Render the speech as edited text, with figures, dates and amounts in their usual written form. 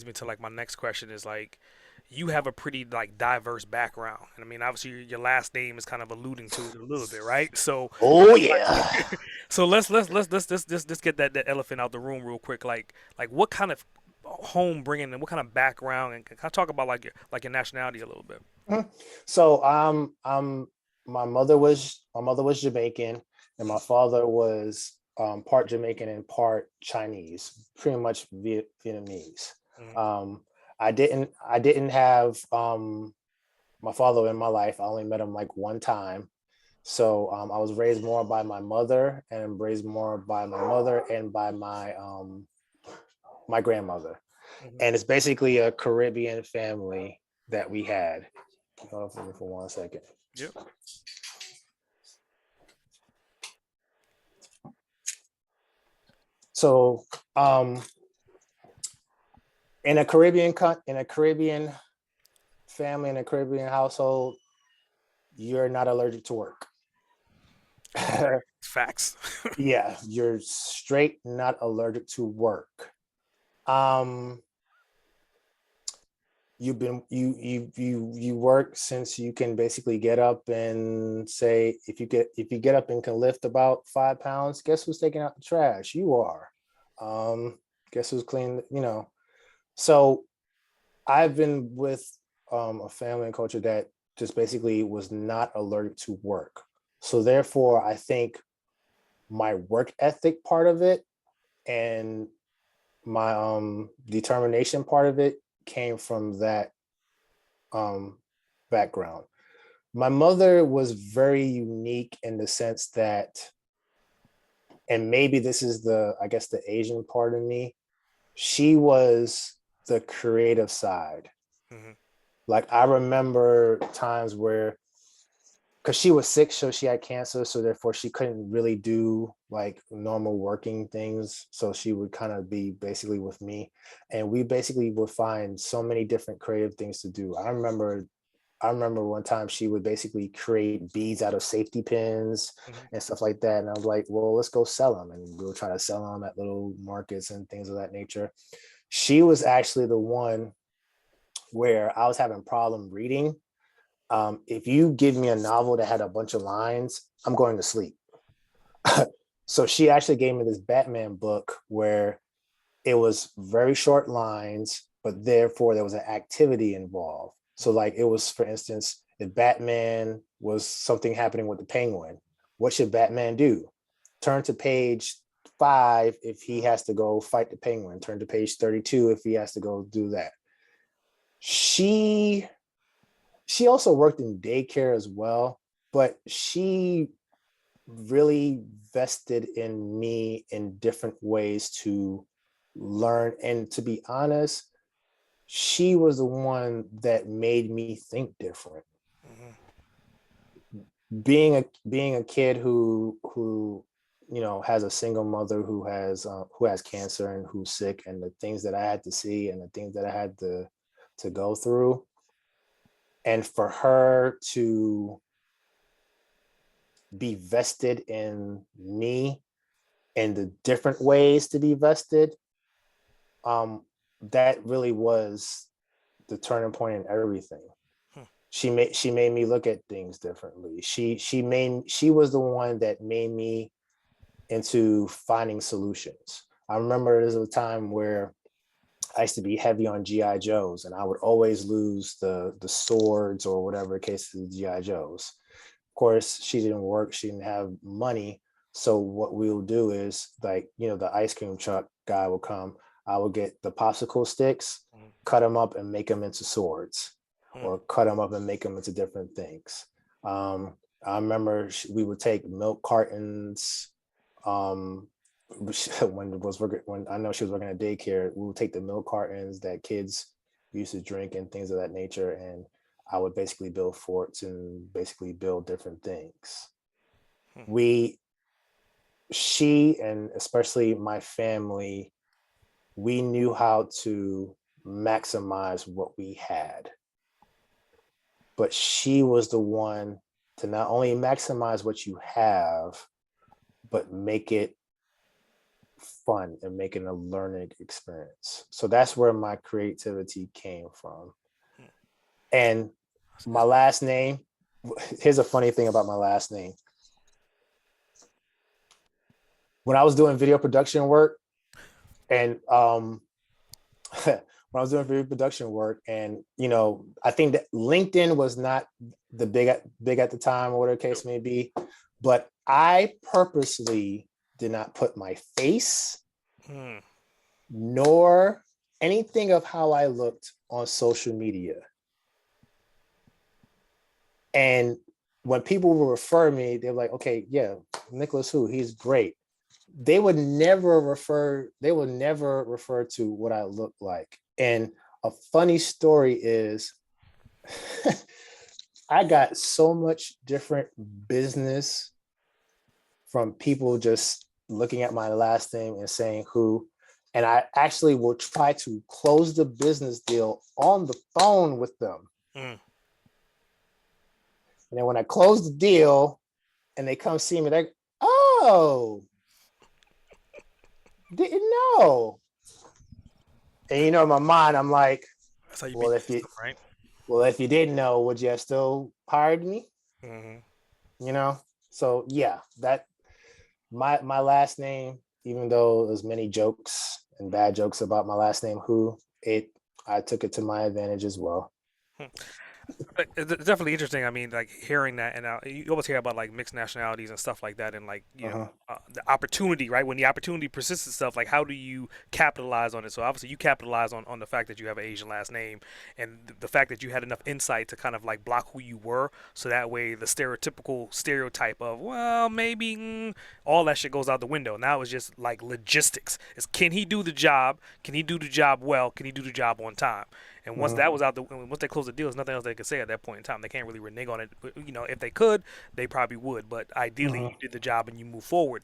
me to like my next question is like, you have a pretty like diverse background, and I mean, obviously your last name is kind of alluding to it a little bit, right? So, Oh like, yeah. so let's get that elephant out the room real quick. Like what kind of home bringing and what kind of background, and can I talk about like your nationality a little bit? Mhm. So my mother was Jamaican, and my father was part Jamaican and part Chinese, pretty much Vietnamese. Mm-hmm. Um, I didn't have my father in my life. I only met him like one time. So I was raised more by my mother and raised more by my mother and by my grandmother. Mm-hmm. And it's basically a Caribbean family that we had. Hold on for me for 1 second. Yep. So in a Caribbean family, in a Caribbean household, you're not allergic to work. Correct. Facts. Yeah, you're straight not allergic to work. Um, you work since you can basically get up and say if you get up and can lift about 5 pounds, guess who's taking out the trash? You are. Um, guess who's cleaning? So I've been with a family and culture that just basically was not allergic to work. So therefore, I think my work ethic part of it and my determination part of it came from that um, background. My mother was very unique in the sense that, and maybe this is I guess, the Asian part of me. She was the creative side. Hmm. Like I remember times where, because she was sick, so she had cancer, so therefore she couldn't really do like normal working things. So she would kind of be basically with me, and we basically would find so many different creative things to do. I remember one time she would basically create beads out of safety pins Hmm. and stuff like that. And I was like, well, let's go sell them. And we'll try to sell them at little markets and things of that nature. She was actually the one where I was having problem reading. If you give me a novel that had a bunch of lines, I'm going to sleep. So she actually gave me this Batman book where it was very short lines, but therefore there was an activity involved. So, like, it was, for instance, if Batman was something happening with the Penguin, what should Batman do? Turn to page 5 if he has to go fight the Penguin. Turn to page 32 if he has to go do that. She she also worked in daycare as well, but she really vested in me in different ways to learn. And to be honest, she was the one that made me think different. Hmm. Being a kid who has a single mother who has cancer and who's sick, and the things that I had to see and the things that I had to go through, and for her to be vested in me and the different ways to be vested, um, that really was the turning point in everything. She made me look at things differently. She was the one that made me into finding solutions. I remember there was a time where I used to be heavy on GI Joes, and I would always lose the swords or whatever case of the GI Joes. Of course, she didn't work; she didn't have money. So what we'll do is, like, the ice cream truck guy will come. I will get the popsicle sticks, cut them up, and make them into swords, Hmm. or cut them up and make them into different things. Um, I remember we would take milk cartons. Um, when I know she was working at daycare, we would take the milk cartons that kids used to drink and things of that nature, and I would basically build forts and basically build different things. We, she, and especially my family, we knew how to maximize what we had, but she was the one to not only maximize what you have, but fun and make it a learning experience. So that's where my creativity came from. And my last name, here's a funny thing about my last name. When I was doing video production work, and when I was doing video production work, and I think that LinkedIn was not the big at the time, or whatever the case may be, but I purposely did not put my face Hmm. nor anything of how I looked on social media. And when people would refer me, they're like, okay, yeah, Nicholas who, he's great. They would never refer to what I look like. And a funny story is I got so much different business from people just looking at my last name and saying who. And I actually will try to close the business deal on the phone with them. Mm. And then when I close the deal and they come see me, they're, oh, didn't know. And in my mind, I'm like, That's how you beat well, the if you system, right? well, if you didn't know, would you have still hired me? Hmm. You know? So yeah, that my last name, even though there's many jokes and bad jokes about my last name, who it I took it to my advantage as well. It's definitely interesting. I mean, like hearing that, and you always hear about like mixed nationalities and stuff like that, and like Uh-huh. the opportunity, right? When the opportunity persists itself, like how do you capitalize on it? So obviously, you capitalize on the fact that you have an Asian last name, and the fact that you had enough insight to kind of like block who you were, so that way the stereotypical stereotype of well maybe all that shit goes out the window. Now it's just like logistics. Is can he do the job? Can he do the job well? Can he do the job on time? And once Mhm. that was out the once they closed the deal, there's nothing else they could say at that point in time. They can't really renege on it. But, if they could, they probably would. But ideally, Mhm. you did the job and you move forward.